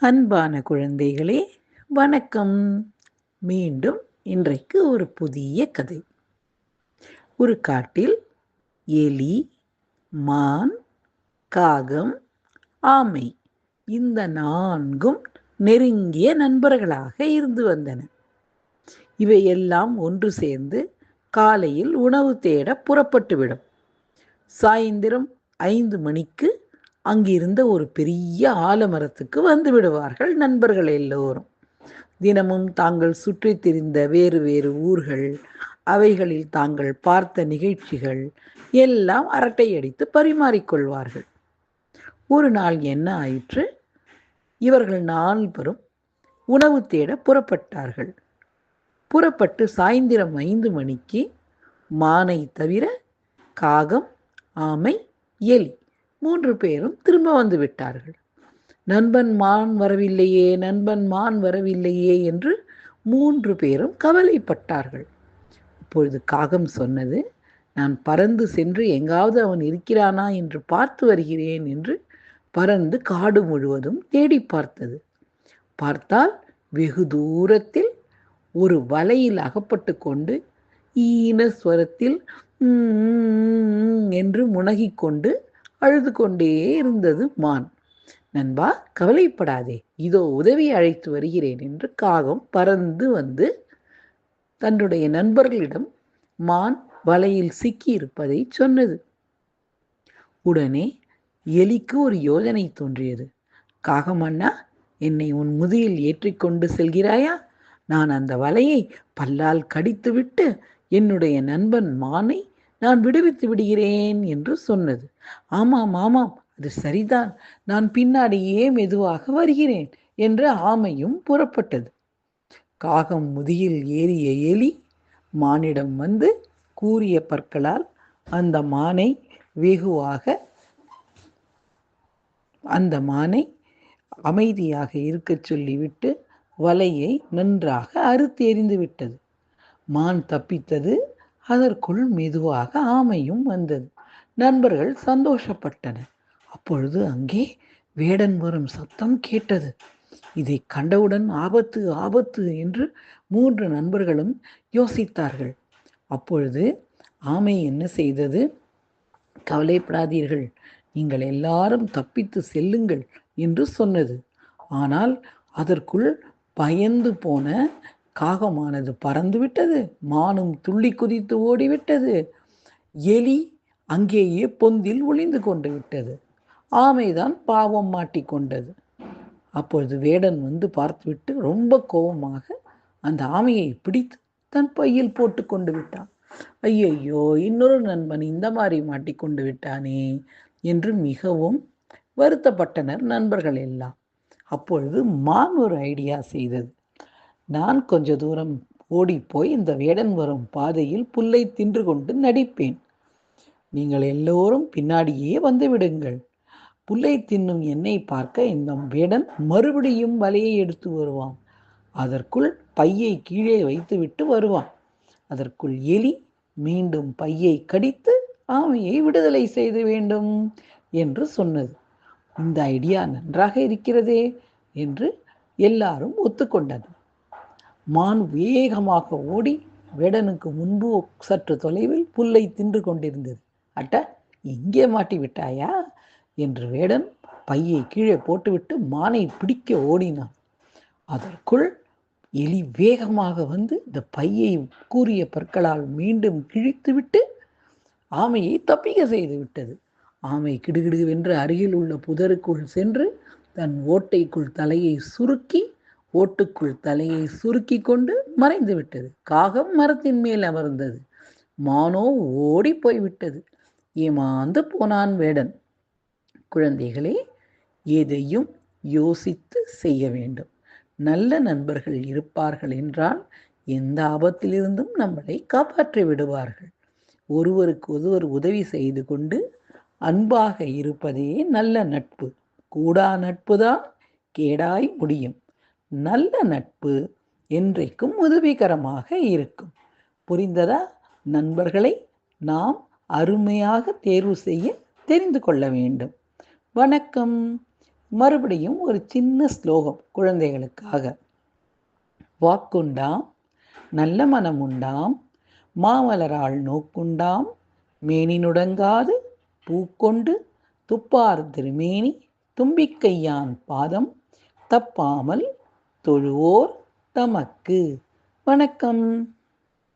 அன்பான குழந்தைகளே, வணக்கம். மீண்டும் இன்றைக்கு ஒரு புதிய கதை. ஒரு காட்டில் எலி, மான், காகம், ஆமை இந்த 4ம் நெருங்கிய நண்பர்களாக இருந்து வந்தன. இவையெல்லாம் ஒன்று சேர்ந்து காலையில் உணவு தேட புறப்பட்டுவிடும். சாயந்திரம் 5 மணிக்கு அங்கிருந்த ஒரு பெரிய ஆலமரத்துக்கு வந்து விடுவார்கள் நண்பர்கள் எல்லோரும். தினமும் தாங்கள் சுற்றி திரிந்த வேறு வேறு ஊர்கள், அவைகளில் தாங்கள் பார்த்த நிகழ்ச்சிகள் எல்லாம் அரட்டையடித்து பரிமாறிக்கொள்வார்கள். ஒரு நாள் என்ன ஆயிற்று? இவர்கள் 4 உணவு தேட புறப்பட்டார்கள். புறப்பட்டு சாயந்திரம் 5 மணிக்கு மானை தவிர காகம், ஆமை, எலி 3 பேரும் திரும்ப வந்து விட்டார்கள். நண்பன் மான் வரவில்லையே, நண்பன் மான் வரவில்லையே என்று 3 பேரும் கவலைப்பட்டார்கள். அப்பொழுது காகம் சொன்னது, நான் பறந்து சென்று எங்காவது அவன் இருக்கிறானா என்று பார்த்து வருகிறேன் என்று பறந்து காடு முழுவதும் தேடி பார்த்தது. பார்த்தால் வெகு தூரத்தில் ஒரு வலையில் அகப்பட்டு கொண்டு ஈன ஸ்வரத்தில் என்று முனகிக் கொண்டு அழுது கொண்டே இருந்தது மான். நண்பா, கவலைப்படாதே, இதோ உதவி அழைத்து வருகிறேன் என்று காகம் பறந்து வந்து தன்னுடைய நண்பர்களிடம் மான் வலையில் சிக்கி இருப்பதை சொன்னது. உடனே எலிக்கு ஒரு யோசனை தோன்றியது. காகம் அண்ணா, என்னை உன் முதுகில் ஏற்றிக்கொண்டு செல்கிறாயா? நான் அந்த வலையை பல்லால் கடித்துவிட்டு என்னுடைய நண்பன் மானை நான் விடுவித்து விடுகிறேன் என்று சொன்னது. ஆமாம் ஆமாம், அது சரிதான், நான் பின்னாடியே மெதுவாக வருகிறேன் என்று ஆமையும் புறப்பட்டது. காகம் முதுகில் ஏறிய எலி மானிடம் வந்து கூரிய பற்களால் அந்த மானை அமைதியாக இருக்கச் சொல்லிவிட்டு வலையை நன்றாக அறுத்து எறிந்து விட்டது. மான் தப்பித்தது. அதற்குள் மெதுவாக ஆமையும் வந்தது. நண்பர்கள் சந்தோஷப்பட்டனர். அப்பொழுது அங்கே வேடன் வரும் சத்தம் கேட்டது. இதை கண்டவுடன் ஆபத்து ஆபத்து என்று 3 நண்பர்களும் யோசித்தார்கள். அப்பொழுது ஆமை என்ன செய்தது? கவலைப்படாதீர்கள், நீங்கள் எல்லாரும் தப்பித்து செல்லுங்கள் என்று சொன்னது. ஆனால் அதற்குள் பயந்து போன காகமானது பறந்து விட்டது. மானும் துள்ளி குதித்து ஓடிவிட்டது. எலி அங்கேயே பொந்தில் ஒளிந்து கொண்டு விட்டது. ஆமைதான் பாவம் மாட்டிக்கொண்டது. அப்பொழுது வேடன் வந்து பார்த்துவிட்டு ரொம்ப கோபமாக அந்த ஆமையை பிடித்து தன் பையில் போட்டு கொண்டு விட்டான். ஐயையோ, இன்னொரு நண்பன் இந்த மாதிரி மாட்டிக்கொண்டு விட்டானே என்று மிகவும் வருத்தப்பட்டனர் நண்பர்கள் எல்லாம். அப்பொழுது மான் ஒரு ஐடியா செய்தது. நான் கொஞ்ச தூரம் ஓடிப்போய் இந்த வேடன் வரும் பாதையில் புல்லை தின்று கொண்டு நடிப்பேன். நீங்கள் எல்லோரும் பின்னாடியே வந்து விடுங்கள். புல்லை தின்னும் என்னை பார்க்க இந்த வேடன் மறுபடியும் வலையை எடுத்து வருவான். அதற்குள் பையை கீழே வைத்துவிட்டு வருவான். அதற்குள் எலி மீண்டும் பையை கடித்து ஆமையை விடுதலை செய்த வேண்டும் என்று சொன்னது. இந்த ஐடியா நன்றாக இருக்கிறதே என்று எல்லாரும் ஒத்துக்கொண்டனர். மான் வேகமாக ஓடி வேடனுக்கு முன்பு சற்று தொலைவில் புல்லை தின்று கொண்டிருந்தது. அட்ட, இங்கே மாட்டி விட்டாயா என்று வேடன் பையை கீழே போட்டுவிட்டு மானை பிடிக்க ஓடினான். அதற்குள் எலி வேகமாக வந்து இந்த பையை கூரிய பற்களால் மீண்டும் கிழித்துவிட்டு ஆமையை தப்பிக்க செய்து விட்டது. ஆமை கிடுகிடுவென்று அருகில் உள்ள புதருக்குள் சென்று தன் ஓட்டைக்குள் தலையை சுருக்கி ஓட்டுக்குள் தலையை சுருக்கி கொண்டு மறைந்து விட்டது. காகம் மரத்தின் மேல் அமர்ந்தது. மானோ ஓடி போய்விட்டது. ஏமாந்து போனான் வேடன். குழந்தைகளே, எதையும் யோசித்து செய்ய வேண்டும். நல்ல நண்பர்கள் இருப்பார்கள் என்றால் எந்த ஆபத்திலிருந்தும் நம்மளை காப்பாற்றி விடுவார்கள். ஒருவருக்கு ஒருவர் உதவி செய்து கொண்டு அன்பாக இருப்பதே நல்ல நட்பு. கூடா நட்புதான் கேடாய் முடியும். நல்ல நட்பு என்றைக்கும் உதவிகரமாக இருக்கும். புரிந்ததா? நண்பர்களை நாம் அருமையாக தேர்வு செய்ய தெரிந்து கொள்ள வேண்டும். வணக்கம். மறுபடியும் ஒரு சின்ன ஸ்லோகம் குழந்தைகளுக்காக. வாக்குண்டாம் நல்ல மனம் உண்டாம் மாமலராள் நோக்குண்டாம் மேனி நுடங்காது பூக்கொண்டு துப்பார் திருமேனி தும்பிக்கையான் பாதம் தப்பாமல் தொழுவோர் தமக்கு. வணக்கம்.